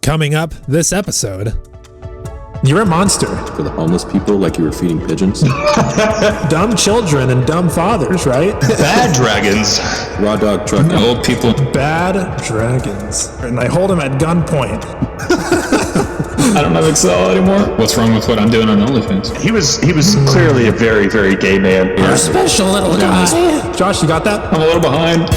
Coming up this episode, you're a monster. For the homeless people, like you were feeding pigeons. Dumb children and dumb fathers, right? Bad dragons. Raw dog truck. Old people. Bad dragons. And I hold him at gunpoint. I don't have Excel anymore. What's wrong with what I'm doing on OnlyFans? He was clearly a very, very gay man. You're a special little guy. Josh, you got that? I'm a little behind.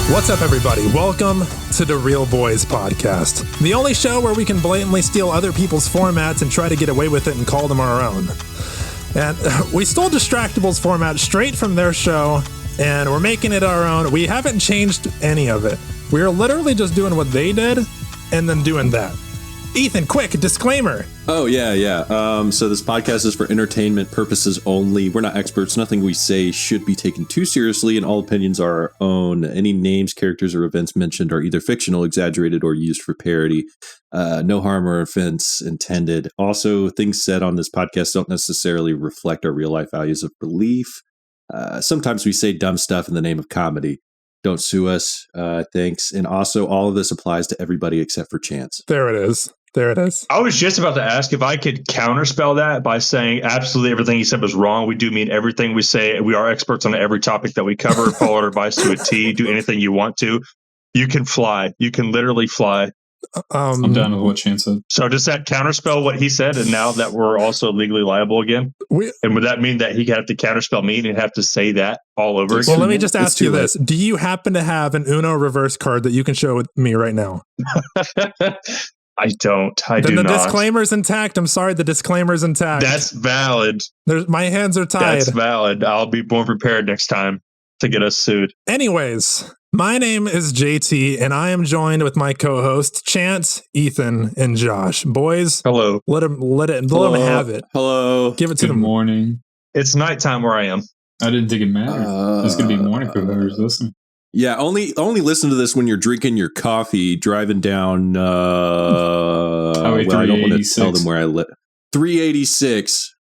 What's up, everybody? Welcome to the Real Bois podcast, the only show where we can blatantly steal other people's formats and try to get away with it and call them our own. And we stole Distractable's format straight from their show, and we're making it our own. We haven't changed any of it. We're literally just doing what they did and then doing that. Ethan, quick, disclaimer. Oh, yeah. So this podcast is for entertainment purposes only. We're not experts. Nothing we say should be taken too seriously, and all opinions are our own. Any names, characters, or events mentioned are either fictional, exaggerated, or used for parody. No harm or offense intended. Also, things said on this podcast don't necessarily reflect our real-life values of belief. Sometimes we say dumb stuff in the name of comedy. Don't sue us. Thanks. And also, all of this applies to everybody except for Chance. There it is. I was just about to ask if I could counterspell that by saying absolutely everything he said was wrong. We do mean everything we say. We are experts on every topic that we cover. Follow our advice to a T. Do anything you want to. You can fly. You can literally fly. I'm done with what Chance said. So does that counterspell what he said? And now that we're also legally liable again? And would that mean that he have to counterspell me and have to say that all over again? Well, let me just ask you this. Do you happen to have an Uno reverse card that you can show me right now? I don't. Then the disclaimer's intact. I'm sorry, the disclaimer's intact. That's valid. My hands are tied. That's valid. I'll be more prepared next time to get us sued. Anyways, my name is JT, and I am joined with my co-host Chance, Ethan, and Josh. Boys, hello. Let them have it. Hello. Give it to them. Good morning. It's nighttime where I am. I didn't think it mattered. It's gonna be morning for whoever's listening. Yeah, only listen to this when you're drinking your coffee, driving down. I don't want to tell them where I live. 386.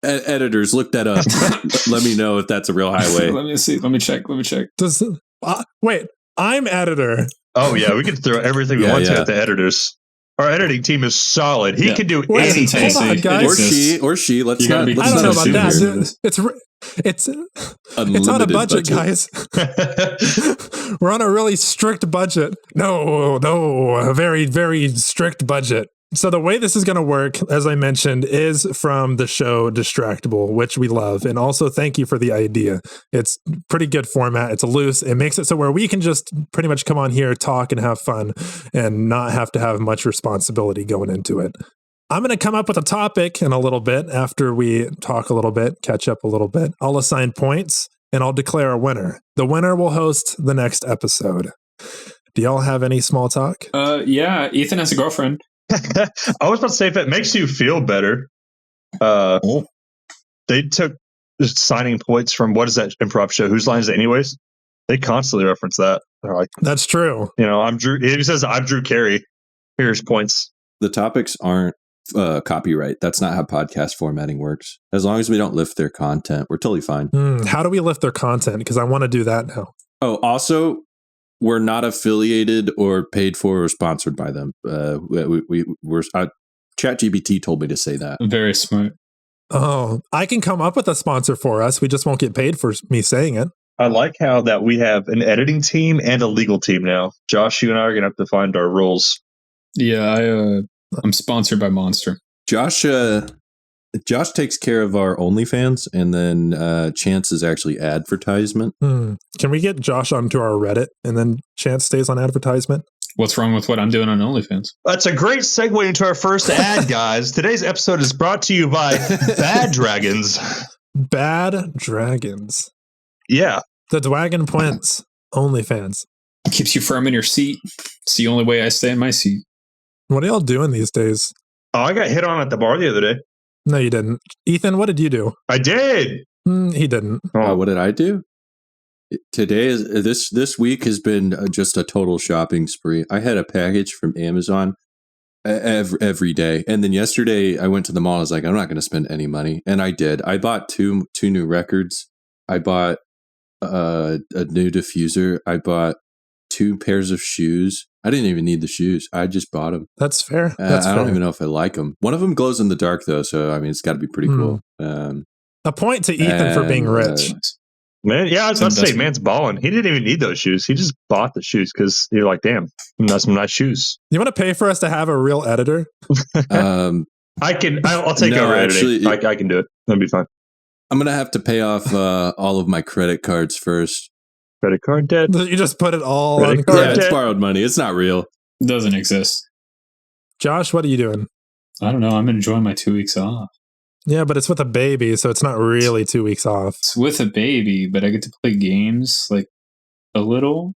Editors, look that up. Let me know if that's a real highway. Let me see. Let me check. Wait, I'm editor. Oh yeah, we can throw everything we want to at the editors. Our editing team is solid. He can do anything. Hold on, guys. Or she. Let's not. I don't know about that. It's on a budget, guys. We're on a really strict budget. No, a very, very strict budget. So the way this is going to work, as I mentioned, is from the show Distractable, which we love. And also thank you for the idea. It's pretty good format. It's loose. It makes it so where we can just pretty much come on here, talk, and have fun and not have to have much responsibility going into it. I'm going to come up with a topic in a little bit after we talk a little bit, catch up a little bit. I'll assign points and I'll declare a winner. The winner will host the next episode. Do y'all have any small talk? Yeah, Ethan has a girlfriend. I was about to say, if it makes you feel better, they took signing points from, what is that improv show? Whose Line Is It Anyways? They constantly reference that. They're like, that's true. You know, I'm Drew. He says, I'm Drew Carey. Here's points. The topics aren't copyright. That's not how podcast formatting works. As long as we don't lift their content, we're totally fine. How do we lift their content? Because I want to do that now. Oh, also, we're not affiliated or paid for or sponsored by them. We're ChatGPT told me to say that. Very smart. Oh, I can come up with a sponsor for us. We just won't get paid for me saying it. I like how that we have an editing team and a legal team now. Josh, you and I are going to have to find our roles. Yeah, I'm sponsored by Monster. Josh takes care of our OnlyFans, and then Chance is actually advertisement. Can we get Josh onto our Reddit, and then Chance stays on advertisement? What's wrong with what I'm doing on OnlyFans? That's a great segue into our first ad, guys. Today's episode is brought to you by Bad Dragons. Bad Dragons. Yeah. The Dwagon Prince. OnlyFans. Keeps you firm in your seat. It's the only way I stay in my seat. What are y'all doing these days? Oh, I got hit on at the bar the other day. No, you didn't. Ethan, what did you do? I did. He didn't. What did I do? This week has been just a total shopping spree. I had a package from Amazon every day, and then yesterday I went to the mall. I was like, I'm not going to spend any money, and I did. I bought two new records. I bought a new diffuser. I bought 2 pairs of shoes. I didn't even need the shoes. I just bought them. That's fair. I don't even know if I like them. One of them glows in the dark, though, so I mean, it's got to be pretty cool. A point to Ethan for being rich. Man, yeah, I was about to say, man's balling. He didn't even need those shoes. He just bought the shoes because you're like, damn, that's some nice shoes. You want to pay for us to have a real editor? I'll take over editing. I can do it. That'd be fine. I'm going to have to pay off all of my credit cards first. Credit card debt? You just put it all on card debt? It's borrowed money. It's not real. It doesn't exist. Josh, what are you doing? I don't know. I'm enjoying my 2 weeks off. Yeah, but it's with a baby, so it's not really 2 weeks off. It's with a baby, but I get to play games like a little.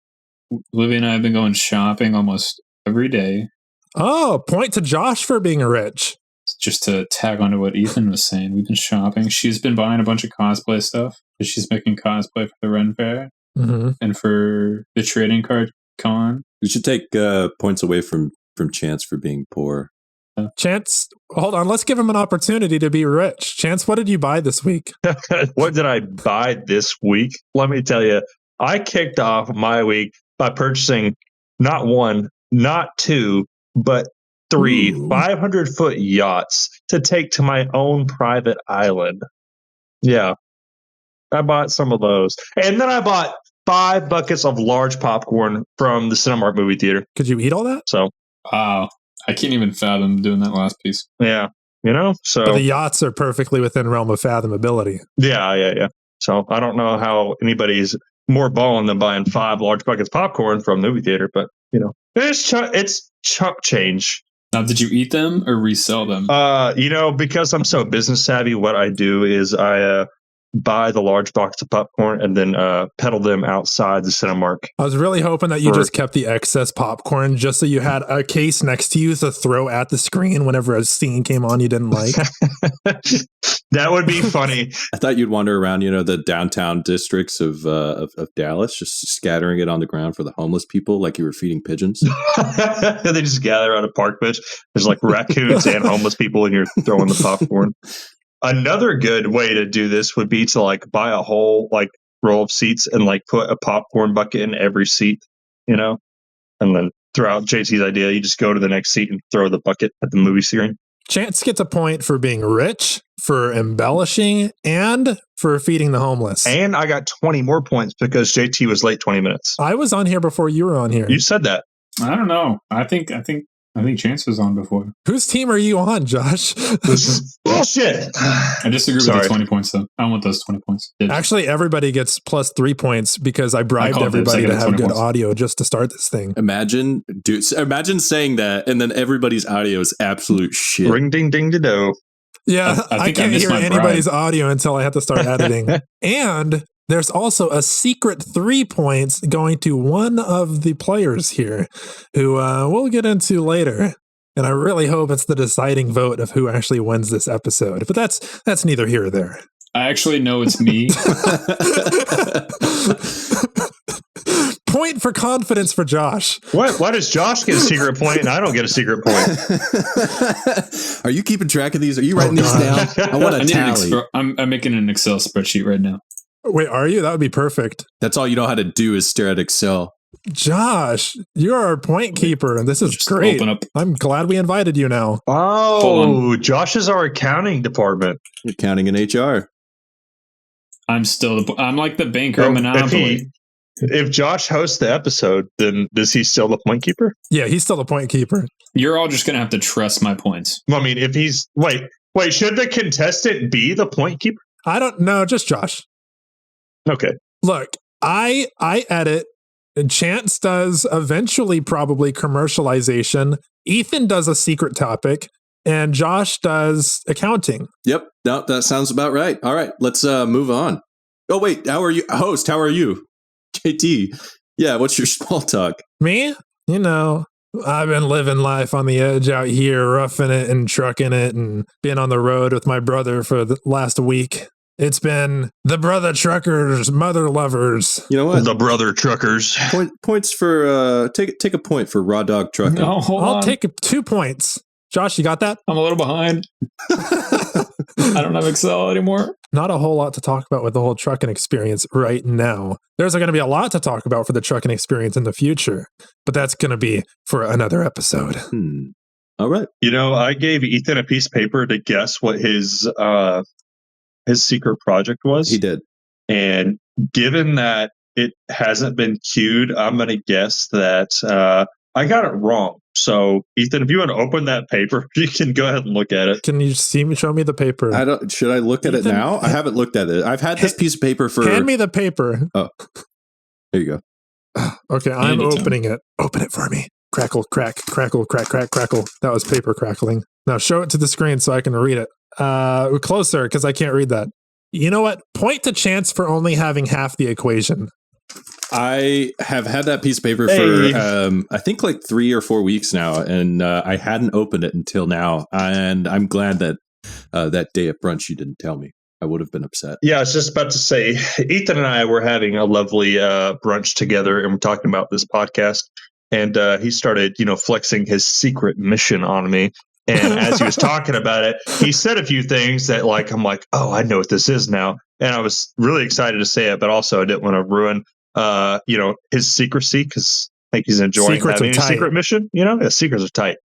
Livy and I have been going shopping almost every day. Oh, point to Josh for being rich. Just to tag onto what Ethan was saying, we've been shopping. She's been buying a bunch of cosplay stuff because she's making cosplay for the Ren Fair and for the trading card con. We should take points away from Chance for being poor. Chance, hold on. Let's give him an opportunity to be rich. Chance, what did you buy this week? What did I buy this week? Let me tell you, I kicked off my week by purchasing not 1, not 2, but 3 500-foot yachts to take to my own private island. Yeah, I bought some of those. And then I bought 5 buckets of large popcorn from the Cinemark movie theater. Could you eat all that? So, wow. I can't even fathom doing that last piece. Yeah, so. But the yachts are perfectly within realm of fathomability. Yeah. So I don't know how anybody's more balling than buying 5 large buckets of popcorn from the movie theater, but, it's chump change. Now, did you eat them or resell them? Because I'm so business savvy, what I do is I buy the large box of popcorn and then peddle them outside the Cinemark. I was really hoping that you just kept the excess popcorn just so you had a case next to you to throw at the screen whenever a scene came on you didn't like. That would be funny. I thought you'd wander around, the downtown districts of Dallas, just scattering it on the ground for the homeless people like you were feeding pigeons. They just gather on a park bench. There's like raccoons and homeless people, and you're throwing the popcorn. Another good way to do this would be to buy a whole row of seats and put a popcorn bucket in every seat, and then throughout JT's idea, you just go to the next seat and throw the bucket at the movie screen. Chance gets a point for being rich, for embellishing, and for feeding the homeless. And I got 20 more points because JT was late 20 minutes. I was on here before you were on here. You said that. I don't know. I think Chance was on before. Whose team are you on, Josh? This is bullshit. I disagree with the 20 points, though. I don't want those 20 points. Actually, everybody gets plus 3 points because I bribed everybody to have good audio just to start this thing. Imagine saying that, and then everybody's audio is absolute shit. Ring, ding, ding, do. Yeah, I can't hear anybody's audio until I have to start editing. And there's also a secret 3 points going to one of the players here who we'll get into later. And I really hope it's the deciding vote of who actually wins this episode. But that's neither here or there. I actually know it's me. Point for confidence for Josh. What? Why does Josh get a secret point and I don't get a secret point? Are you keeping track of these? Are you writing these down? I want a tally. I'm making an Excel spreadsheet right now. Wait, are you? That would be perfect. That's all you know how to do is stare at Excel. Josh, you're our point keeper, and this is great. I'm glad we invited you now. Oh, Josh is our accounting department. Accounting and HR. I'm like the banker Monopoly. If Josh hosts the episode, then is he still the point keeper? Yeah, he's still the point keeper. You're all just going to have to trust my points. Well, I mean, if he's... Wait, should the contestant be the point keeper? I don't know, just Josh. Okay. Look, I edit, and Chance does eventually probably commercialization. Ethan does a secret topic, and Josh does accounting. Yep, that sounds about right. All right, let's move on. Oh, wait, how are you? Host, how are you? JT, yeah, what's your small talk? Me? I've been living life on the edge out here, roughing it and trucking it and being on the road with my brother for the last week. It's been the brother truckers, mother lovers. You know what? The brother truckers. Points for, take a point for raw dog trucking. No, I'll take 2 points. Josh, you got that? I'm a little behind. I don't have Excel anymore. Not a whole lot to talk about with the whole trucking experience right now. There's going to be a lot to talk about for the trucking experience in the future, but that's going to be for another episode. All right. I gave Ethan a piece of paper to guess what his secret project was. He did. And given that it hasn't been queued, I'm going to guess that I got it wrong. So, Ethan, if you want to open that paper, you can go ahead and look at it. Can you show me the paper? Should I look at it now? I haven't looked at it. I've had this piece of paper for... Hand me the paper. Oh, there you go. Okay, I'm opening it. Open it for me. Crackle, crack, crackle, crack, crack, crackle. That was paper crackling. Now show it to the screen so I can read it. Closer, because I can't read that. You know what? Point to Chance for only having half the equation. I have had that piece of paper for, I think like 3 or 4 weeks now, and I hadn't opened it until now. And I'm glad that that day at brunch you didn't tell me. I would have been upset. Yeah, I was just about to say, Ethan and I were having a lovely brunch together, and we're talking about this podcast. And he started, flexing his secret mission on me. And as he was talking about it, he said a few things that, I'm like, oh, I know what this is now. And I was really excited to say it, but also I didn't want to ruin, his secrecy, because I think he's enjoying having a secret mission. Secrets are tight.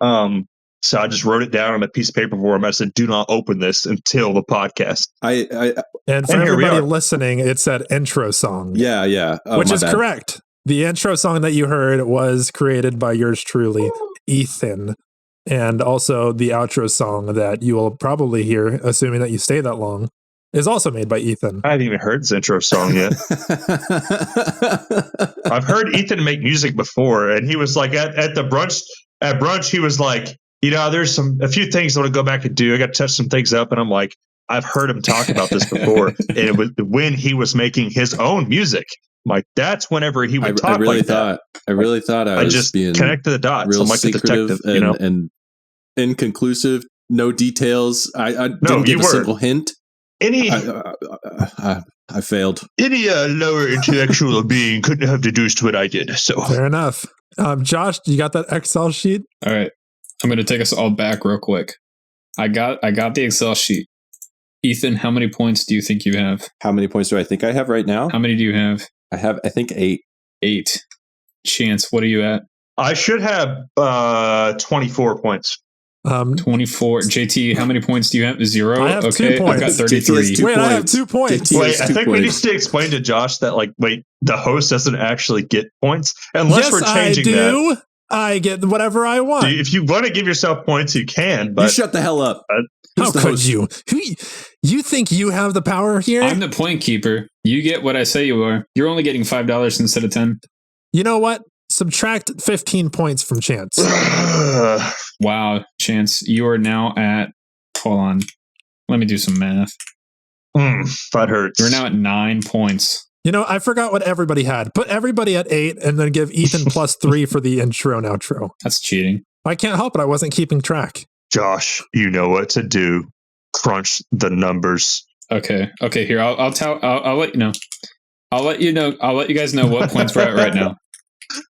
So I just wrote it down on a piece of paper for him. I said, do not open this until the podcast. And for everybody listening, it said intro song. Yeah. Which is correct. The intro song that you heard was created by yours truly, Ethan. And also the outro song that you will probably hear, assuming that you stay that long, is also made by Ethan. I haven't even heard his intro song yet. I've heard Ethan make music before, and he was like at brunch, he was like, there's a few things I want to go back and do. I got to touch some things up. And I'm like, I've heard him talk about this before. And it was when he was making his own music. Like, that's whenever he would talk that. I really thought I was just being connected the dots. Real I'm like a detective, and inconclusive, no details. I didn't give a single hint. I failed. Any lower intellectual being couldn't have deduced what I did. So fair enough. Josh, you got that Excel sheet? All right, I'm going to take us all back real quick. I got the Excel sheet. Ethan, how many points do you think you have? How many points do I think I have right now? How many do you have? I have, I think, 8. 8. Chance, what are you at? I should have 24 points. 24. JT, how many points do you have? 0? I have 2 points. I've got 33. Wait, I have 2 points. Wait, I think we need to explain to Josh that, the host doesn't actually get points unless we're changing that. I get whatever I want. If you want to give yourself points, you can. But you shut the hell up. How could you? You think you have the power here? I'm the point keeper. You get what I say you are. You're only getting $5 instead of 10. You know what? Subtract 15 points from Chance. Wow, Chance, you are now at... Hold on. Let me do some math. That hurts. You're now at 9 points. I forgot what everybody had. Put everybody at 8 and then give Ethan plus 3 for the intro and outro. That's cheating. I can't help it. I wasn't keeping track. Josh, you know what to do. Crunch the numbers. Okay. Here, I'll let you know. I'll let you guys know what points we're at right now.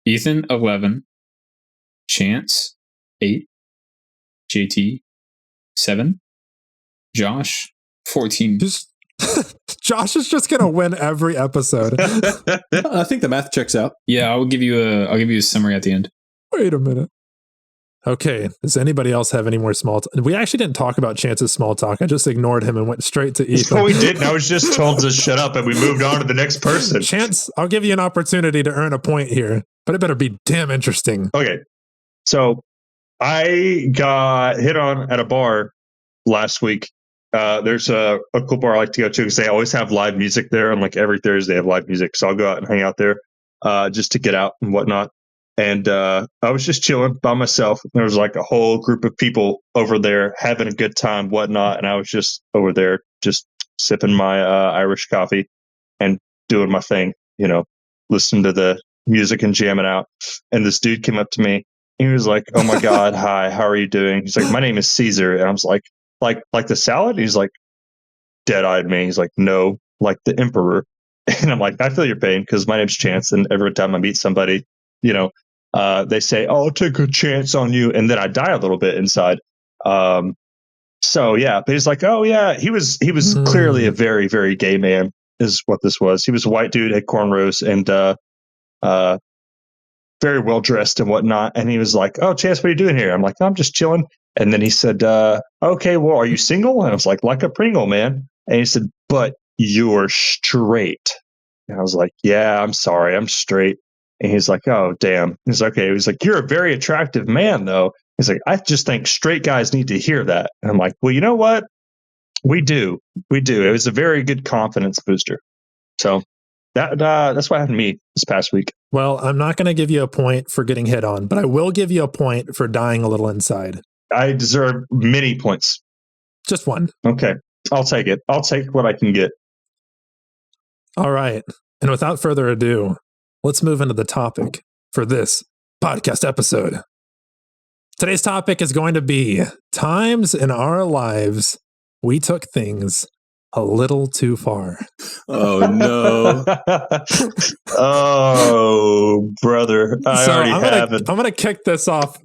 Ethan, 11. Chance, 8. JT, 7. Josh, 14. Josh is just gonna win every episode. I think the math checks out. Yeah, I'll give you a summary at the end. Wait a minute. Okay, does anybody else have any more small talk? We actually didn't talk about Chance's small talk. I just ignored him and went straight to Ethan. No, we didn't. I was just told to shut up and we moved on to the next person. Chance, I'll give you an opportunity to earn a point here, but it better be damn interesting. Okay, so I got hit on at a bar last week. There's a cool bar I like to go to because they always have live music there, and every Thursday they have live music. So I'll go out and hang out there just to get out and whatnot. And I was just chilling by myself. There was a whole group of people over there having a good time, whatnot. And I was just over there just sipping my Irish coffee and doing my thing, listening to the music and jamming out. And this dude came up to me. He was like, "Oh my God, hi, how are you doing?" He's like, "My name is Caesar." And I was like the salad? He's like, dead-eyed me. He's like, "No, like the emperor." And I'm like, I feel your pain because my name's Chance. And every time I meet somebody, they say, "Oh, I'll take a chance on you." And then I die a little bit inside. So So yeah, but he's like, oh yeah, he was clearly a very, very gay man, is what this was. He was a white dude, had cornrows, and very well dressed and whatnot. And he was like, oh, Chance, what are you doing here? I'm like, I'm just chilling. And then he said, okay, well, are you single? And I was like a Pringle, man. And he said, but you're straight. And I was like, yeah, I'm sorry, I'm straight. And he's like, oh, damn. He's like, okay. He's like, you're a very attractive man, though. He's like, I just think straight guys need to hear that. And I'm like, well, you know what? We do. It was a very good confidence booster. So that's what happened to me this past week. Well, I'm not going to give you a point for getting hit on, but I will give you a point for dying a little inside. I deserve many points. Just one. Okay. I'll take it. I'll take what I can get. All right. And without further ado, let's move into the topic for this podcast episode. Today's topic is going to be times in our lives we took things a little too far. Oh, no. Oh, brother. I'm going to kick this off.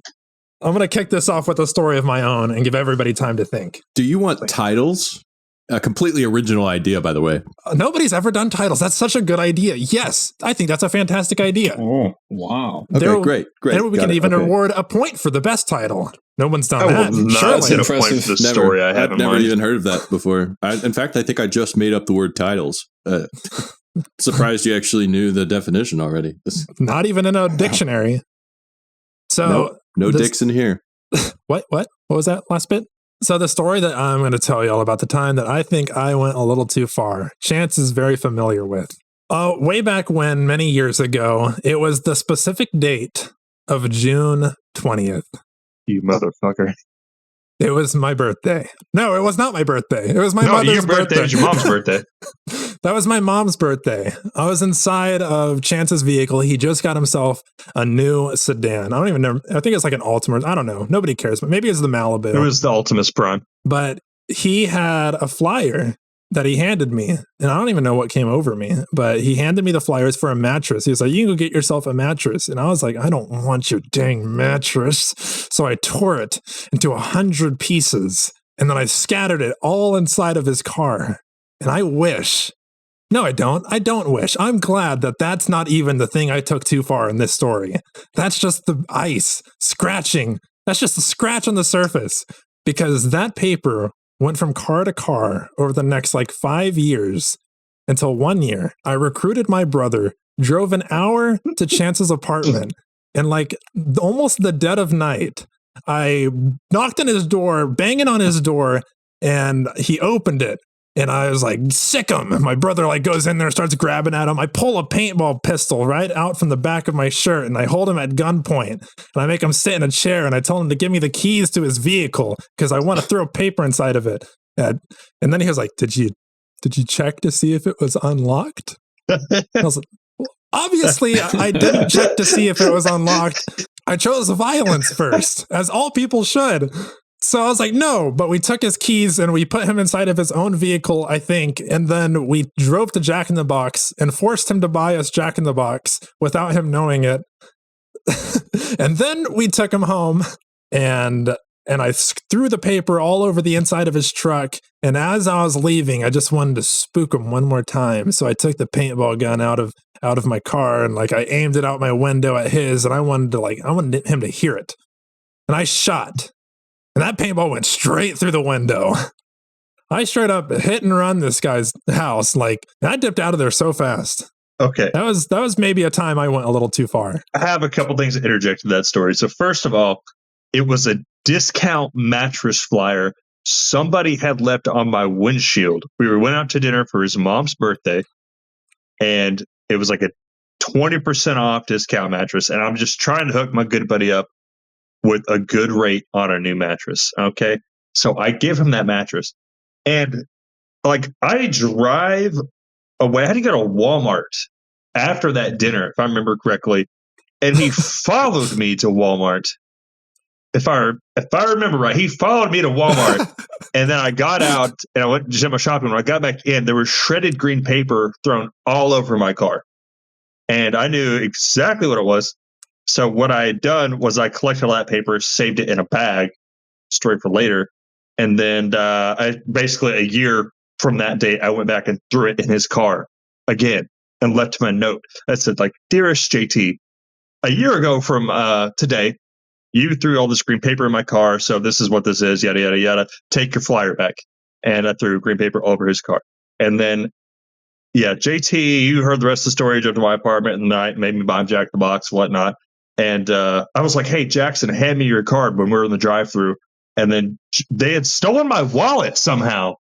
I'm going to kick this off with a story of my own and give everybody time to think. Do you want titles? A completely original idea, by the way. Nobody's ever done titles. That's such a good idea. Yes, I think that's a fantastic idea. Oh, wow. Okay, great. Then we can even award a point for the best title. No one's done that. Surely. Get a point for the story I have in never mind. even heard of that before. In fact, I think I just made up the word titles. Surprised you actually knew the definition already. Not even in a dictionary. So no dicks in here. What was that last bit? So the story that I'm going to tell you all about the time that I think I went a little too far, Chance is very familiar with. Way back when, many years ago, it was the specific date of June 20th. You motherfucker. It was my birthday. No, it was not my birthday. It was my mother's birthday. It was your mom's birthday. That was my mom's birthday. I was inside of Chance's vehicle. He just got himself a new sedan. I don't even know. I think it's like an Altima. I don't know. Nobody cares, but maybe it's the Malibu. It was the Ultimus Prime. But he had a flyer that he handed me, and I don't even know what came over me, but he handed me the flyers for a mattress. He was like, you can go get yourself a mattress. And I was like, I don't want your dang mattress. So I tore it into 100 pieces, and then I scattered it all inside of his car. And I wish, no, I don't. I don't wish. I'm glad that that's not even the thing I took too far in this story. That's just the ice scratching. That's just a scratch on the surface, because that paper went from car to car over the next 5 years until 1 year. I recruited my brother, drove an hour to Chance's apartment, and almost the dead of night, I knocked on his door, banging on his door, and he opened it. And I was like, sick him. And my brother goes in there, starts grabbing at him. I pull a paintball pistol right out from the back of my shirt, and I hold him at gunpoint. And I make him sit in a chair, and I tell him to give me the keys to his vehicle because I want to throw paper inside of it. And then he was like, did you check to see if it was unlocked? I was like, well, obviously, I didn't check to see if it was unlocked. I chose violence first, as all people should. So I was like, no, but we took his keys and we put him inside of his own vehicle, I think. And then we drove to Jack in the Box and forced him to buy us Jack in the Box without him knowing it. And then we took him home and I threw the paper all over the inside of his truck. And as I was leaving, I just wanted to spook him one more time. So I took the paintball gun out of my car and I aimed it out my window at his, and I wanted him to hear it. And I shot. And that paintball went straight through the window. I straight up hit and run this guy's house. I dipped out of there so fast. Okay. That was maybe a time I went a little too far. I have a couple things to interject in that story. So first of all, it was a discount mattress flyer somebody had left on my windshield. We went out to dinner for his mom's birthday, and it was a 20% off discount mattress. And I'm just trying to hook my good buddy up with a good rate on a new mattress. Okay. So I give him that mattress, and I drive away. I had to go to Walmart after that dinner, if I remember correctly. And he followed me to Walmart. If I remember right, he followed me to Walmart, and then I got out and I went to my shopping. When I got back in, there was shredded green paper thrown all over my car. And I knew exactly what it was. So what I had done was I collected all that paper, saved it in a bag, story for later, And then I basically a year from that date, I went back and threw it in his car again and left him a note that said, like, "Dearest JT, a year ago from today, you threw all this green paper in my car. So this is what this is, yada, yada, yada. Take your flyer back." And I threw green paper all over his car. And then, yeah, JT, you heard the rest of the story. Drove to my apartment at night, made me buy him Jack the Box, whatnot. And I was like, "Hey, Jackson, hand me your card," when we were in the drive-thru. And then they had stolen my wallet somehow.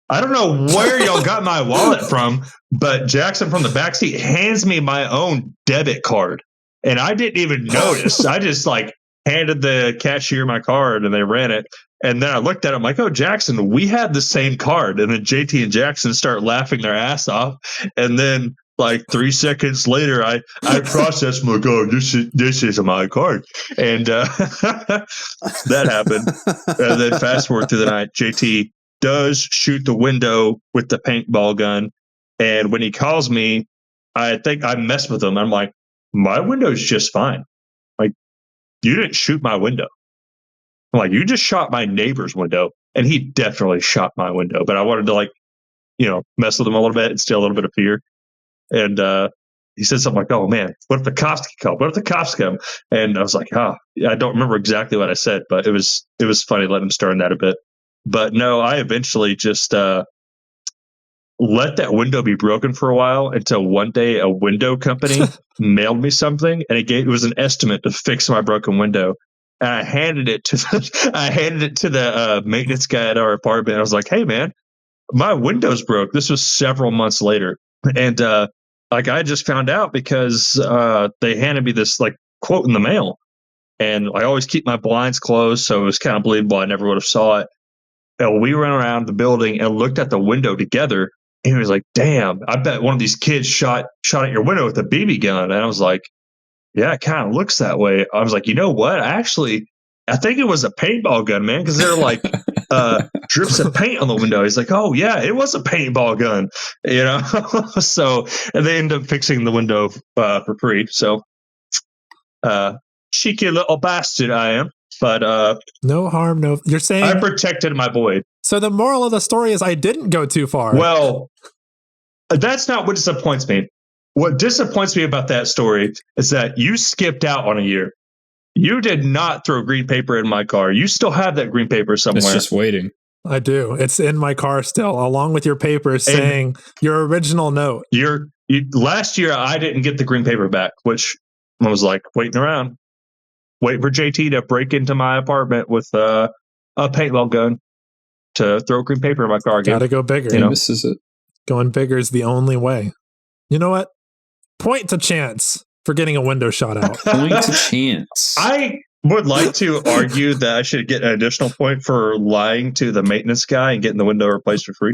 I don't know where y'all got my wallet from, but Jackson from the backseat hands me my own debit card. And I didn't even notice. I just like handed the cashier my card and they ran it. And then I looked at it, I'm like, "Oh, Jackson, we had the same card." And then JT and Jackson start laughing their ass off. And then like 3 seconds later, I processed, my god, this is my card. And that happened. And then fast forward through the night, JT does shoot the window with the paintball gun. And when he calls me, I think I messed with him. I'm like, "My window's just fine. Like, you didn't shoot my window." I'm like, "You just shot my neighbor's window." And he definitely shot my window. But I wanted to, like, mess with him a little bit and still a little bit of fear. And he said something like, "Oh man, what if the cops come? What if the cops come?" And I was like, I don't remember exactly what I said, but it was funny letting him stir in that a bit. But no, I eventually just let that window be broken for a while until one day a window company mailed me something, and it was an estimate to fix my broken window. And I handed it to the maintenance guy at our apartment. I was like, "Hey man, my window's broke." This was several months later, and like I just found out because they handed me this like quote in the mail, and I always keep my blinds closed, so it was kind of believable. I never would have saw it. And we went around the building and looked at the window together, and he was like, "Damn, I bet one of these kids shot at your window with a BB gun." And I was like, "Yeah, it kind of looks that way." I was like, "You know what? Actually, I think it was a paintball gun, man, because they're like drips of paint on the window." He's like, "Oh yeah, it was a paintball gun," So, and they ended up fixing the window for free. So, cheeky little bastard I am. But no harm, no. You're saying I protected my boy. So the moral of the story is I didn't go too far. Well, that's not what disappoints me. What disappoints me about that story is that you skipped out on a year. You did not throw green paper in my car. You still have that green paper somewhere. It's just waiting. I do. It's in my car still, along with your papers saying your original note. Last year, I didn't get the green paper back, which I was like waiting around. Wait for JT to break into my apartment with a paintball gun to throw green paper in my car again. Gotta go bigger. This is it. Going bigger is the only way. You know what? Point to Chance for getting a window shot out. Point to Chance. I would like to argue that I should get an additional point for lying to the maintenance guy and getting the window replaced for free.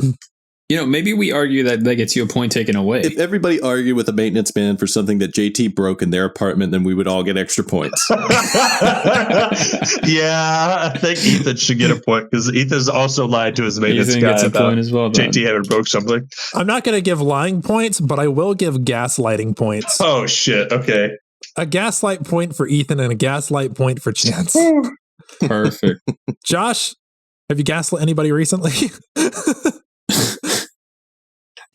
Maybe we argue that gets you a point taken away. If everybody argued with a maintenance man for something that JT broke in their apartment, then we would all get extra points. Yeah, I think Ethan should get a point because Ethan's also lied to his maintenance guy gets a point as well. JT having broke something. I'm not going to give lying points, but I will give gaslighting points. Oh, shit. Okay. A gaslight point for Ethan and a gaslight point for Chance. Perfect. Josh, have you gaslit anybody recently?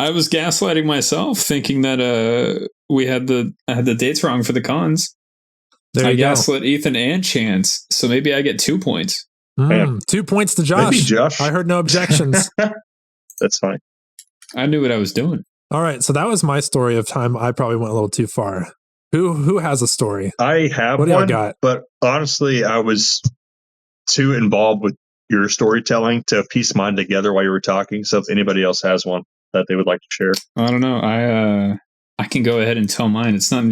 I was gaslighting myself, thinking that I had the dates wrong for the cons. I gaslit Ethan and Chance, so maybe I get 2 points. 2 points to Josh. Maybe Josh. I heard no objections. That's fine. I knew what I was doing. All right, so that was my story of time. I probably went a little too far. Who has a story? I have what one, do got? But honestly, I was too involved with your storytelling to piece mine together while you were talking. So if anybody else has one that they would like to share, I don't know. I can go ahead and tell mine. It's not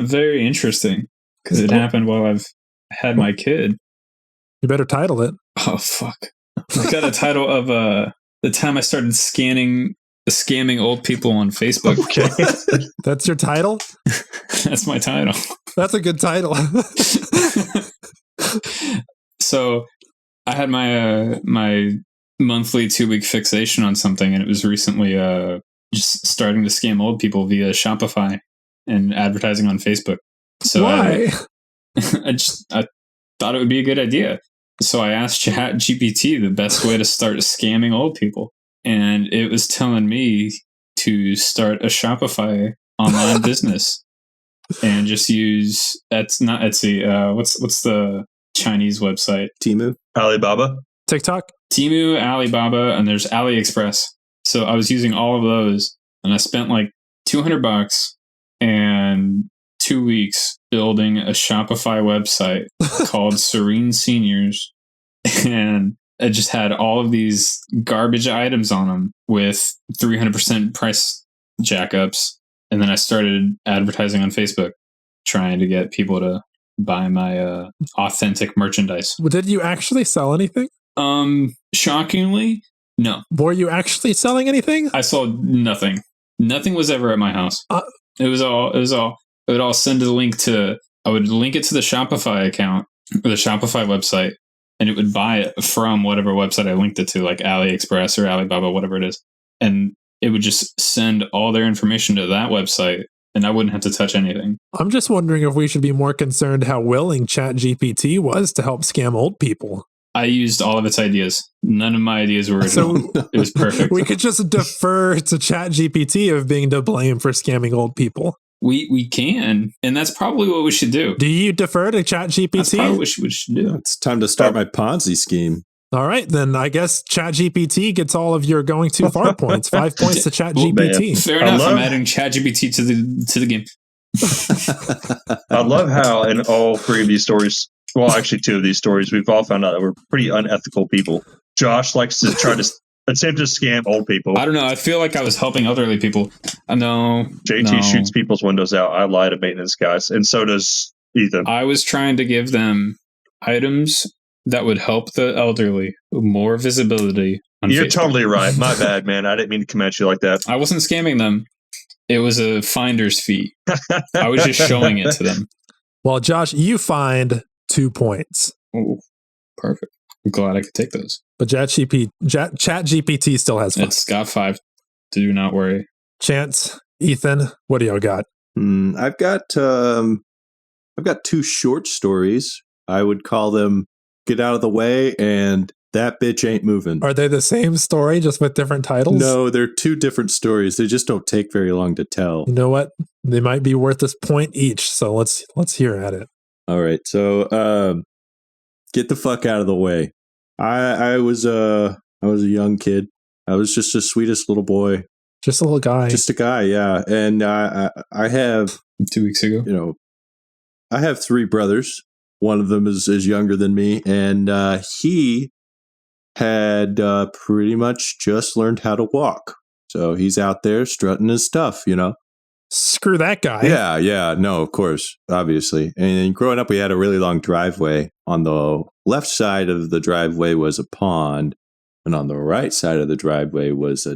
very interesting because it happened while I've had my kid. You better title it. Oh fuck! I got a title of the time I started scamming old people on Facebook. Okay. That's your title? That's my title. That's a good title. So I had my monthly 2-week fixation on something, and it was recently just starting to scam old people via Shopify and advertising on Facebook. So why? I thought it would be a good idea. So I asked ChatGPT the best way to start scamming old people. And it was telling me to start a Shopify online business and just use, that's not Etsy. What's the Chinese website? Temu? Alibaba? TikTok? Temu, Alibaba, and there's AliExpress. So I was using all of those and I spent like $200 and 2 weeks building a Shopify website called Serene Seniors. And it just had all of these garbage items on them with 300% price jackups. And then I started advertising on Facebook, trying to get people to buy my authentic merchandise. Did you actually sell anything? Shockingly, no. Were you actually selling anything? I sold nothing. Nothing was ever at my house. It would all send a link to, I would link it to the Shopify account or the Shopify website, and it would buy it from whatever website I linked it to, like AliExpress or Alibaba, whatever it is. And it would just send all their information to that website, and I wouldn't have to touch anything. I'm just wondering if we should be more concerned how willing ChatGPT was to help scam old people. I used all of its ideas. None of my ideas were original. It was perfect. We could just defer to ChatGPT of being to blame for scamming old people. We can, and that's probably what we should do. Do you defer to ChatGPT? That's probably what we should do. It's time to start my Ponzi scheme. All right, then I guess ChatGPT gets all of your going too far points. 5 points to ChatGPT. Fair enough. I'm adding ChatGPT to the game. I love how in all three of these stories, well, actually 2 of these stories, we've all found out that we're pretty unethical people. Josh likes to try to attempt to scam old people. I don't know. I feel like I was helping elderly people. No. JT shoots people's windows out. I lie to maintenance guys. And so does Ethan. I was trying to give them items that would help the elderly, more visibility on You're Facebook. totally right. My bad, man. I didn't mean to come at you like that. I wasn't scamming them. It was a finder's fee. I was just showing it to them. Well, Josh, you find 2 points. Oh, perfect. I'm glad I could take those. But ChatGPT still has 5. It's got 5. Do not worry. Chance, Ethan, what do y'all got? I've got 2 short stories. I would call them "Get Out of the Way" and "That Bitch Ain't Moving." Are they the same story, just with different titles? No, they're 2 different stories. They just don't take very long to tell. You know what? They might be worth this point each. So let's hear at it. All right. So, get the fuck out of the way. I was a young kid. I was just the sweetest little boy. Just a little guy. Just a guy, yeah. And I have 2 weeks ago. I have 3 brothers. One of them is younger than me, and he had pretty much just learned how to walk. So he's out there strutting his stuff, Screw that guy. Yeah. No, of course, obviously. And growing up, we had a really long driveway. On the left side of the driveway was a pond, and on the right side of the driveway was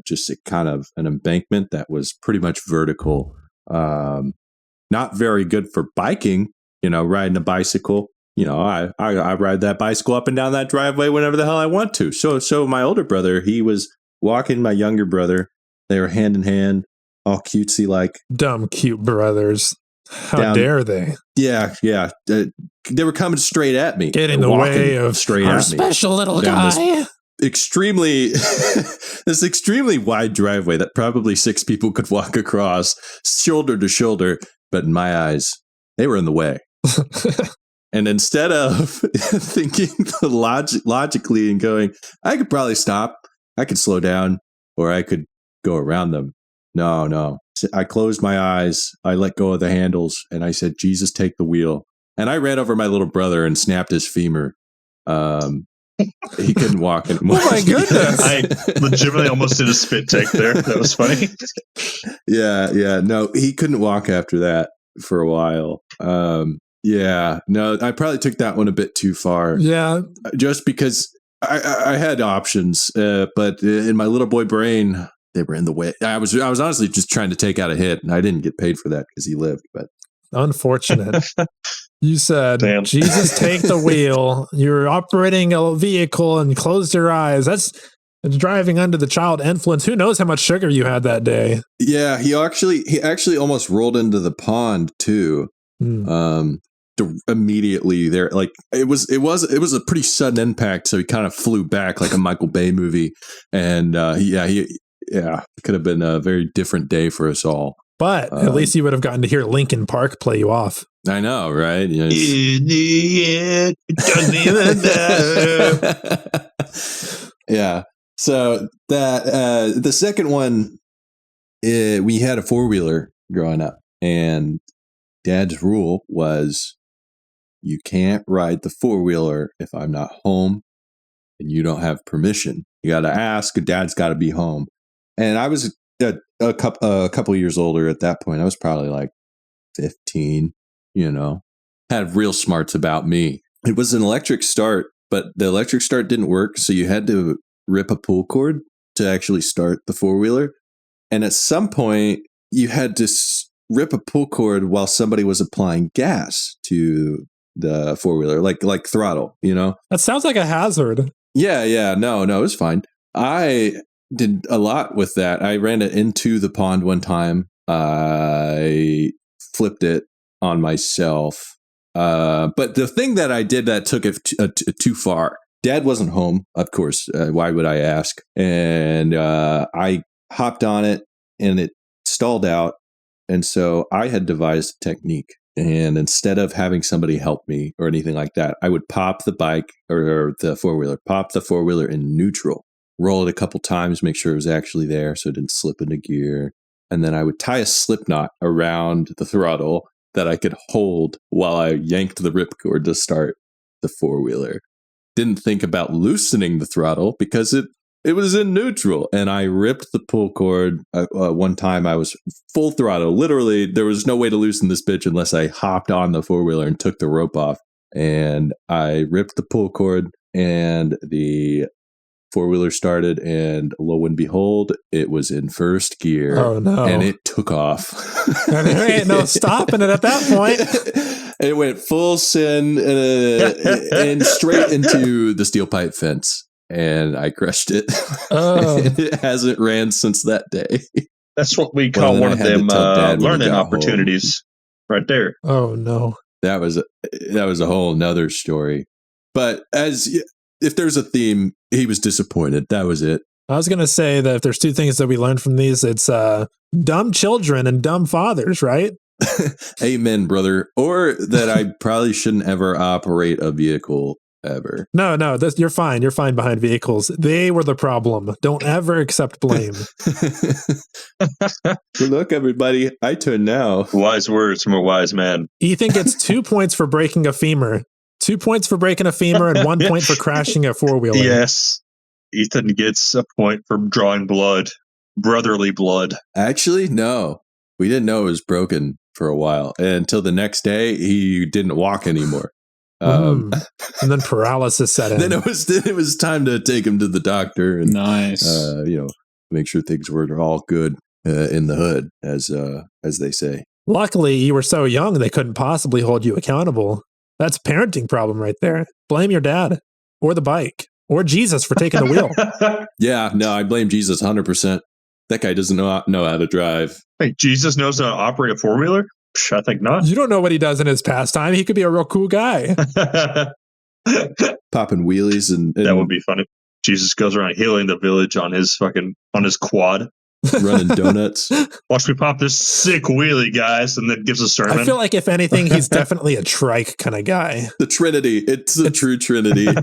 just a kind of an embankment that was pretty much vertical. Not very good for biking, riding a bicycle. I ride that bicycle up and down that driveway whenever the hell I want to. So my older brother, he was walking my younger brother. They were hand in hand, all cutesy like. Dumb cute brothers. How dare they? Yeah. They were coming straight at me. Get in the way of straight our at me. Special little guy. Extremely wide driveway that probably 6 people could walk across shoulder to shoulder. But in my eyes, they were in the way. And instead of thinking logically and going, I could probably stop, I could slow down, or I could go around them. No. I closed my eyes, I let go of the handles, and I said, Jesus, take the wheel. And I ran over my little brother and snapped his femur. He couldn't walk anymore. Oh my goodness. I legitimately almost did a spit take there. That was funny. Yeah. No, he couldn't walk after that for a while. No, I probably took that one a bit too far. Yeah. Just because I had options, but in my little boy brain, they were in the way. I was honestly just trying to take out a hit, and I didn't get paid for that because he lived. But unfortunate. You said, Damn. Jesus, take the wheel. You're operating a vehicle and closed your eyes. That's driving under the child influence. Who knows how much sugar you had that day? Yeah, he actually almost rolled into the pond too. immediately there. Like it was a pretty sudden impact. So he kind of flew back like a Michael Bay movie. And it could have been a very different day for us all. But at least you would have gotten to hear Linkin Park play you off. I know, right? In the end, it doesn't even matter. Yeah. So that the second one, we had a 4-wheeler growing up, and Dad's rule was you can't ride the 4-wheeler if I'm not home and you don't have permission. You got to ask. Dad's got to be home. And I was a couple years older at that point. I was probably like 15, had real smarts about me. It was an electric start, but the electric start didn't work. So you had to rip a pull cord to actually start the 4-wheeler. And at some point you had to rip a pull cord while somebody was applying gas to the 4-wheeler, like throttle, That sounds like a hazard. Yeah. No, it was fine. I did a lot with that. I ran it into the pond one time. I flipped it on myself. But the thing that I did that took it too far. Dad wasn't home, of course. Why would I ask? And I hopped on it and it stalled out. And so I had devised a technique. And instead of having somebody help me or anything like that, I would pop the bike or the 4-wheeler in neutral, roll it a couple times, make sure it was actually there so it didn't slip into gear. And then I would tie a slip knot around the throttle that I could hold while I yanked the ripcord to start the 4-wheeler. Didn't think about loosening the throttle because it was in neutral. And I ripped the pull cord. One time I was full throttle. Literally, there was no way to loosen this bitch unless I hopped on the 4-wheeler and took the rope off. And I ripped the pull cord and the 4-wheeler started, and lo and behold, it was in first gear. Oh, no. And it took off. There ain't no stopping it at that point. It went full send and straight into the steel pipe fence. And I crushed it. Oh. And it hasn't ran since that day. That's what we call one of them learning opportunities right there. Oh, no. That was a whole nother story. But if there's a theme, he was disappointed. That was it. I was going to say that if there's two things that we learned from these, it's dumb children and dumb fathers, right? Amen, brother. Or that I probably shouldn't ever operate a vehicle ever. No, you're fine. You're fine behind vehicles. They were the problem. Don't ever accept blame. Look, everybody, I turn now. Wise words from a wise man. Ethan gets 2 points for breaking a femur. 2 points for breaking a femur and 1 point for crashing a 4-wheeler. Yes. Ethan gets a point for drawing blood. Brotherly blood. Actually, no. We didn't know it was broken for a while. Until the next day, he didn't walk anymore. And then paralysis set in. Then it was time to take him to the doctor and nice. Make sure things were all good in the hood, as they say. Luckily, you were so young they couldn't possibly hold you accountable. That's a parenting problem right there. Blame your dad or the bike or Jesus for taking the wheel. Yeah, no, I blame Jesus 100%. That guy doesn't know how to drive. Hey, Jesus knows how to operate a 4-wheeler? I think not. You don't know what he does in his pastime. He could be a real cool guy. Popping wheelies and that would be funny. Jesus goes around healing the village on his quad. Running donuts. Watch me pop this sick wheelie, guys, and then gives a sermon. I feel like if anything, he's definitely a trike kind of guy. The Trinity. It's a true Trinity. I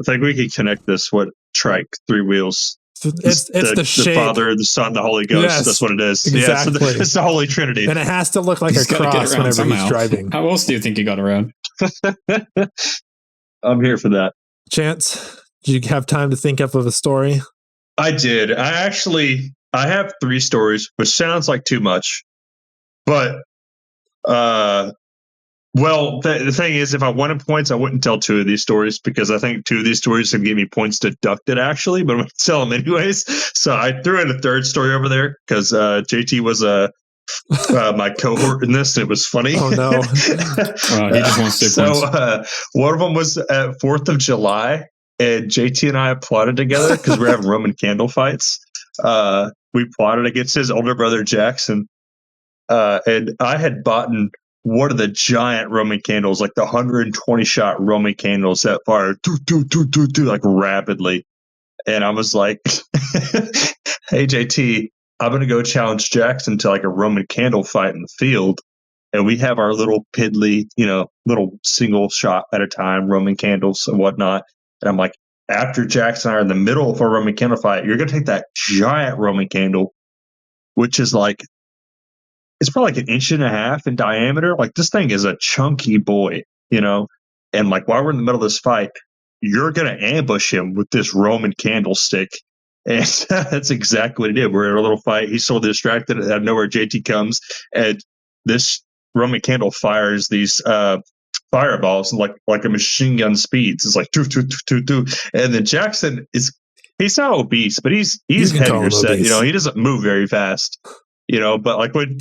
think we can connect this. What trike? 3 wheels. It's the shape. The Father, the Son, the Holy Ghost. Yes, that's what it is. Exactly. Yeah, so it's the Holy Trinity. And it has to look like a cross whenever somehow. He's driving. How else do you think he got around? I'm here for that. Chance, did you have time to think up of a story? I did. I have 3 stories, which sounds like too much. But, the thing is, if I wanted points, I wouldn't tell 2 of these stories because I think 2 of these stories would give me points deducted, actually, but I'm going to tell them anyways. So I threw in a 3rd story over there because JT was my cohort in this, and it was funny. Oh, no. He just wants to points. So one of them was at 4th of July, and JT and I plotted together because we're having Roman candle fights. We plotted against his older brother, Jackson, and I had bought one of the giant Roman candles, like the 120 shot Roman candles that fire like rapidly. And I was like, hey, JT, I'm going to go challenge Jackson to like a Roman candle fight in the field. And we have our little piddly, little single shot at a time Roman candles and whatnot. And I'm like, after Jackson and I are in the middle of a Roman candle fight, you're going to take that giant Roman candle, which is like, it's probably like 1.5 inches in diameter. Like this thing is a chunky boy, and like while we're in the middle of this fight, you're going to ambush him with this Roman candlestick. And that's exactly what he did. We're in a little fight. He's so distracted out of nowhere. JT comes and this Roman candle fires these fireballs like a machine gun speeds. It's like, doo. And then Jackson he's not obese, but he's heavier set. He doesn't move very fast, but like when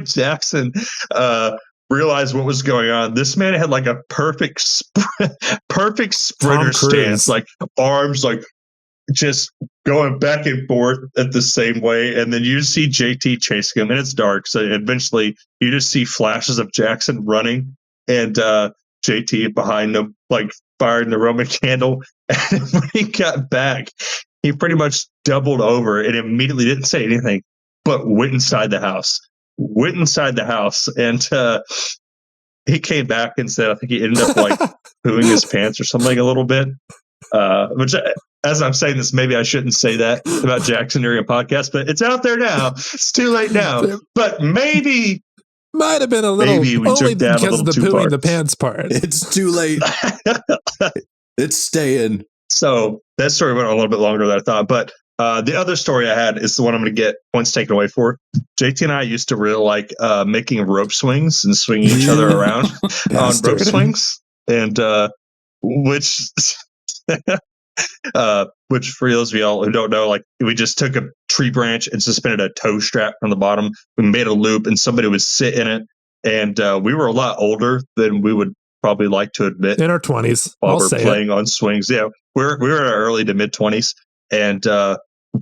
Jackson realized what was going on, this man had like a perfect sprinter stance, like arms like just going back and forth at the same way. And then you see JT chasing him, and it's dark, so eventually you just see flashes of Jackson running and JT behind him, like firing the Roman candle. And when he got back, he pretty much doubled over and immediately didn't say anything, but went inside the house. And he came back and said, I think he ended up like pooing his pants or something a little bit. Which, as I'm saying this, maybe I shouldn't say that about Jackson during a podcast, but it's out there now. It's too late now. But maybe might have been a little only because of the pooing the pants part. It's too late. It's staying. So that story went on a little bit longer than I thought, but the other story I had is the one I'm going to get points taken away for. JT and I used to really like making rope swings and swinging each other around on rope swings, and which for those of y'all who don't know, like we just took a tree branch and suspended a tow strap from the bottom. We made a loop, and somebody would sit in it. And we were a lot older than we would probably like to admit. In our 20s, while we're playing on swings. Yeah, we were in our early to mid 20s, and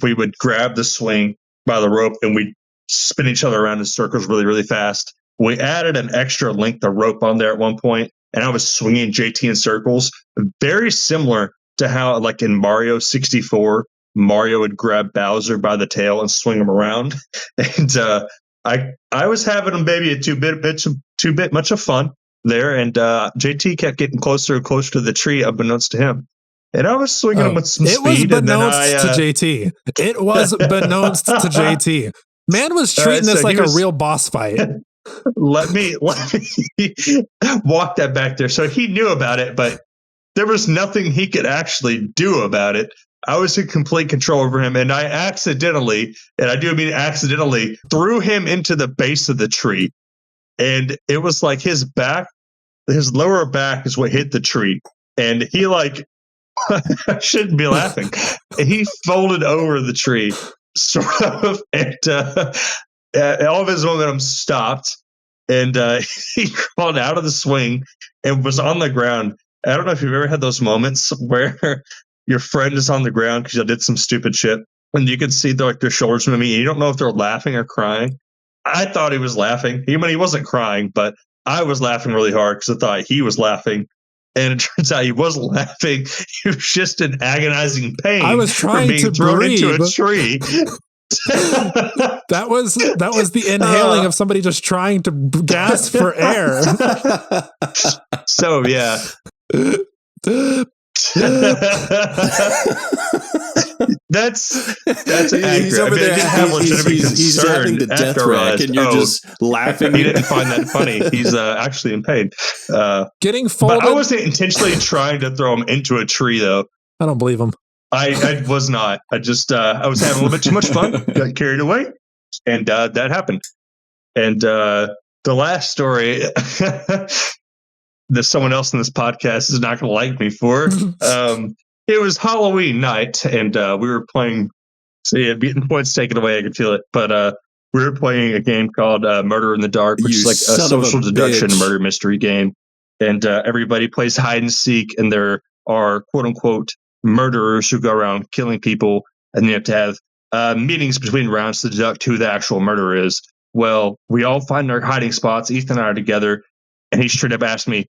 we would grab the swing by the rope and we'd spin each other around in circles really, really fast. We added an extra length of rope on there at one point, and I was swinging JT in circles, very similar to how, like in Mario 64, Mario would grab Bowser by the tail and swing him around. And I was having maybe a too bit much of fun there, and JT kept getting closer and closer to the tree, unbeknownst to him. And I was swinging him with some speed. It was beknownst to JT. It was beknownst to JT. Man was treating this like a real boss fight. Let me walk that back there. So he knew about it, but there was nothing he could actually do about it. I was in complete control over him, and I accidentally, and I do mean accidentally, threw him into the base of the tree. And it was like his lower back is what hit the tree. And he like, I shouldn't be laughing. He folded over the tree, sort of, and all of his momentum stopped, and he crawled out of the swing and was on the ground. I don't know if you've ever had those moments where your friend is on the ground because you did some stupid shit, and you can see their shoulders moving, and you don't know if they're laughing or crying. I thought he was laughing. He wasn't crying, but I was laughing really hard because I thought he was laughing. And it turns out he wasn't laughing. He was just in agonizing pain. I was trying from being to thrown breathe. into a tree. That was the inhaling of somebody just trying to gasp for air. So yeah. That's accurate. He's over there. He's having the death rack, and you're just laughing. He didn't find that funny. He's actually in pain. Getting folded. But I wasn't intentionally trying to throw him into a tree, though. I don't believe him. I was not. I just I was having a little bit too much fun. Got carried away, and that happened. And the last story that someone else in this podcast is not going to like me for. It was Halloween night, and we were playing. So yeah, getting points taken away. I could feel it, but we were playing a game called Murder in the Dark, which is like a social deduction murder mystery game. And everybody plays hide and seek, and there are quote unquote murderers who go around killing people, and you have to have meetings between rounds to deduct who the actual murderer is. well, we all find our hiding spots. Ethan and I are together. And he straight up asked me,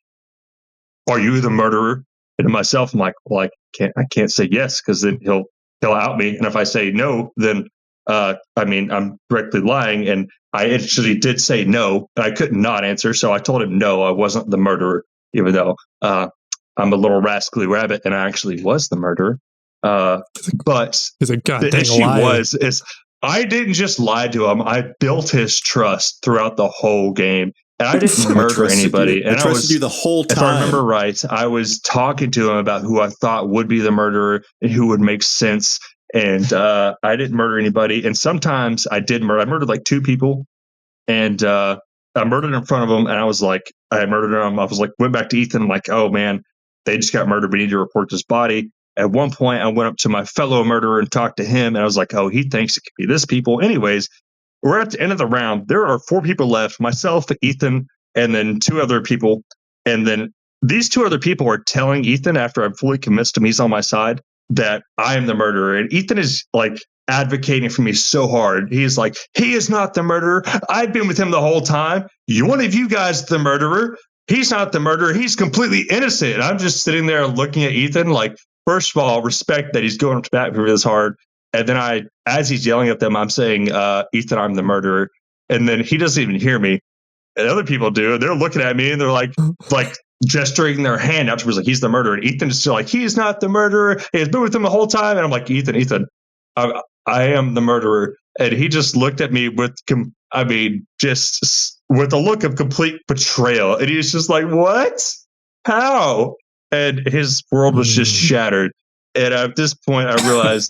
are you the murderer? And to myself, I'm like, well, I can't say yes, because then he'll out me. And if I say no, then I'm directly lying. And I actually did say no, and I couldn't not answer. So I told him no, I wasn't the murderer, even though I'm a little rascally rabbit, and I actually was the murderer. But the issue is I didn't just lie to him. I built his trust throughout the whole game. And I didn't murder anybody. And I trusted you the whole time. If I remember right, I was talking to him about who I thought would be the murderer and who would make sense. And I didn't murder anybody. And sometimes I did murder. I murdered like 2 people. And I murdered in front of them. And I was like, I murdered them. I was like, went back to Ethan. I'm like, oh, man, they just got murdered. We need to report this body. At one point, I went up to my fellow murderer and talked to him. And I was like, oh, he thinks it could be this people. Anyways, we're at the end of the round. There are 4 people left, myself, Ethan, and then 2 other people. And then these 2 other people are telling Ethan, after I'm fully convinced him he's on my side, that I am the murderer. And Ethan is like advocating for me so hard. He's like, he is not the murderer. I've been with him the whole time. One of you guys is the murderer. He's not the murderer. He's completely innocent. And I'm just sitting there looking at Ethan like, first of all, respect that he's going to bat for me this hard. And then as he's yelling at them, I'm saying, Ethan, I'm the murderer. And then he doesn't even hear me. And other people do. And they're looking at me and they're like gesturing their hand afterwards, like he's the murderer. And Ethan's still like, he's not the murderer. He's been with him the whole time. And I'm like, Ethan, I am the murderer. And he just looked at me just with a look of complete betrayal. And he's just like, what? How? And his world was just shattered. And at this point, I realized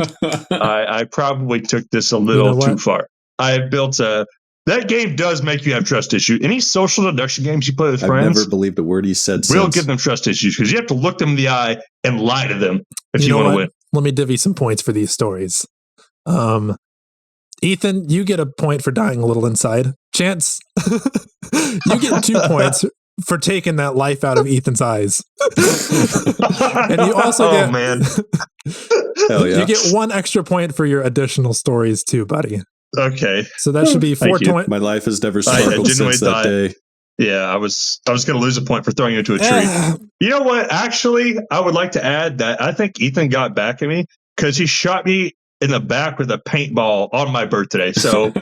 I probably took this a little too far. I built that game does make you have trust issues. Any social deduction games you play with friends, I've never believed a word he said. Will give them trust issues because you have to look them in the eye and lie to them if you want to win. Let me divvy some points for these stories. Ethan, you get a point for dying a little inside. Chance, you get 2 points for taking that life out of Ethan's eyes. And you also get, man. Hell yeah. You get 1 extra point for your additional stories too, buddy. Okay. So that should be 4 points. My life has never sparkled since that day. Yeah, I was going to lose a point for throwing you into a tree. You know what? Actually, I would like to add that I think Ethan got back at me because he shot me in the back with a paintball on my birthday. So,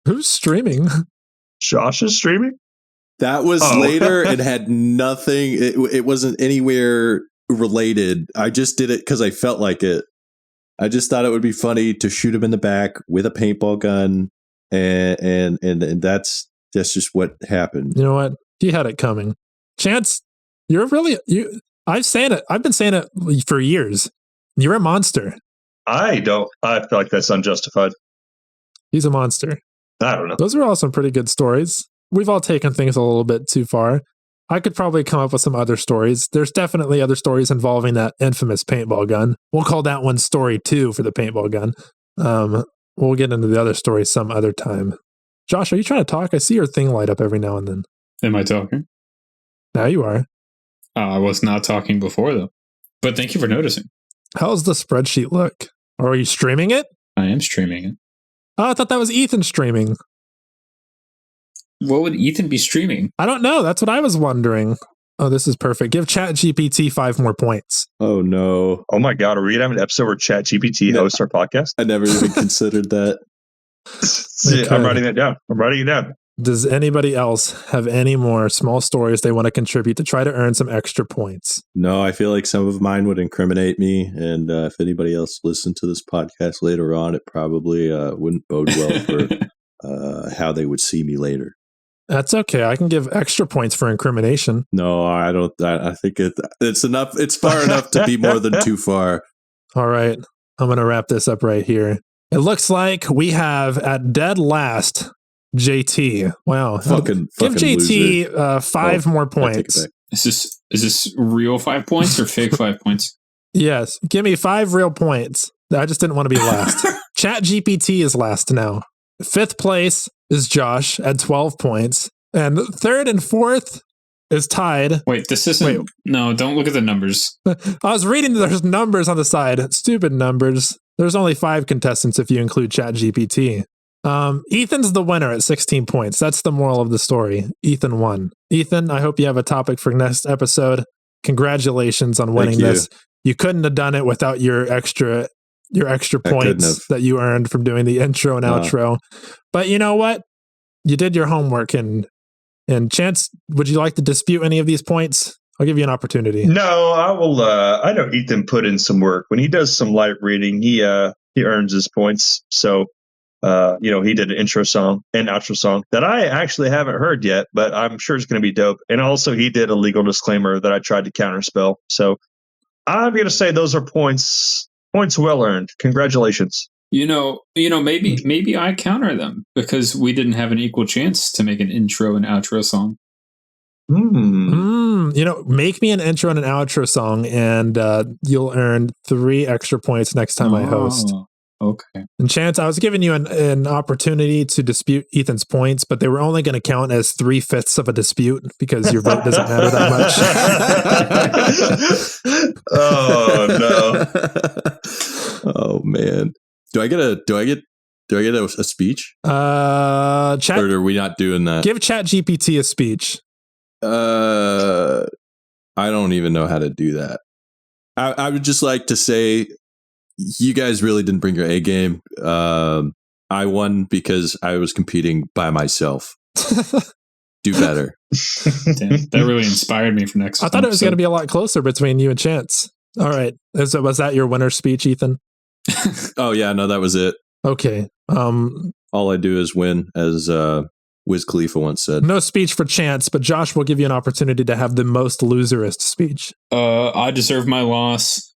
Who's streaming? Josh is streaming? That was later and had nothing. It wasn't anywhere related. I just did it because I felt like it. I just thought it would be funny to shoot him in the back with a paintball gun, and that's just what happened. You know what? He had it coming. Chance, I've been saying it for years. You're a monster. I feel like that's unjustified. He's a monster. I don't know. Those are all some pretty good stories. We've all taken things a little bit too far. I could probably come up with some other stories. There's definitely other stories involving that infamous paintball gun. We'll call that one story 2 for the paintball gun. We'll get into the other stories some other time. Josh, are you trying to talk? I see your thing light up every now and then. Am I talking? Now you are. I was not talking before, though. But thank you for noticing. How's the spreadsheet look? Or are you streaming it? I am streaming it. Oh, I thought that was Ethan streaming. What would Ethan be streaming? I don't know. That's what I was wondering. Oh, this is perfect. Give ChatGPT 5 more points. Oh, no. Oh, my God. Are we going to have an episode where ChatGPT hosts our podcast? I never even considered that. Okay. I'm writing that down. I'm writing it down. Does anybody else have any more small stories they want to contribute to try to earn some extra points? No, I feel like some of mine would incriminate me. And if anybody else listened to this podcast later on, it probably wouldn't bode well for how they would see me later. That's okay. I can give extra points for incrimination. No, I don't. I think it's enough. It's far enough to be more than too far. All right. I'm going to wrap this up right here. It looks like we have at dead last JT. Wow. Fucking give JT 5 more points. Is this real 5 points or fake 5 points? Yes. Give me 5 real points. I just didn't want to be last. ChatGPT is last now. 5th place is Josh at 12 points. And 3rd and 4th is tied. Wait, this isn't... Wait. No, don't look at the numbers. I was reading there's numbers on the side. Stupid numbers. There's only 5 contestants if you include ChatGPT. Ethan's the winner at 16 points. That's the moral of the story. Ethan won. Ethan, I hope you have a topic for next episode. Congratulations on winning this. You couldn't have done it without your extra points that you earned from doing the intro and outro. But you know what? You did your homework, and Chance, would you like to dispute any of these points? I'll give you an opportunity. No, I will. I know Ethan put in some work. When he does some light reading, he earns his points. So, he did an intro song and outro song that I actually haven't heard yet, but I'm sure it's going to be dope. And also, he did a legal disclaimer that I tried to counterspell. So, I'm going to say those are points well earned. Congratulations. Maybe I counter them because we didn't have an equal chance to make an intro and outro song. Make me an intro and an outro song, and you'll earn 3 extra points next time I host. Okay. And Chance, I was giving you an opportunity to dispute Ethan's points, but they were only going to count as 3/5 of a dispute because your vote doesn't matter that much. Oh no! Oh man! Do I get a speech? Chat, or are we not doing that? Give ChatGPT a speech. I don't even know how to do that. I would just like to say, you guys really didn't bring your A game. I won because I was competing by myself. Do better. Damn, that really inspired me for next. I thought it was going to be a lot closer between you and Chance. All right, was that your winner speech, Ethan? Oh yeah, no, that was it. Okay. All I do is win, as Wiz Khalifa once said. No speech for Chance, but Josh will give you an opportunity to have the most loserist speech. I deserve my loss.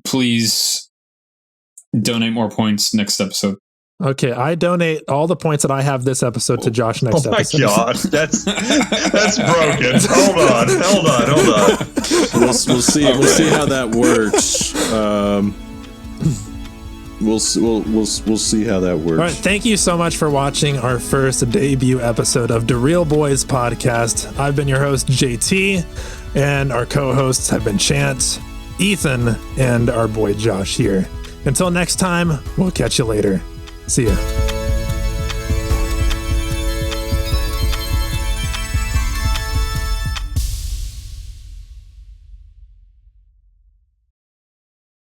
Please donate more points next episode. Okay, I donate all the points that I have this episode to Josh next episode. Oh my god, that's broken. Hold on. We'll see. We'll see how that works. We'll see how that works. All right, thank you so much for watching our first debut episode of the Real Bois podcast. I've been your host, JT, and our co-hosts have been Chance, Ethan, and our boy Josh here. Until next time, we'll catch you later. See ya.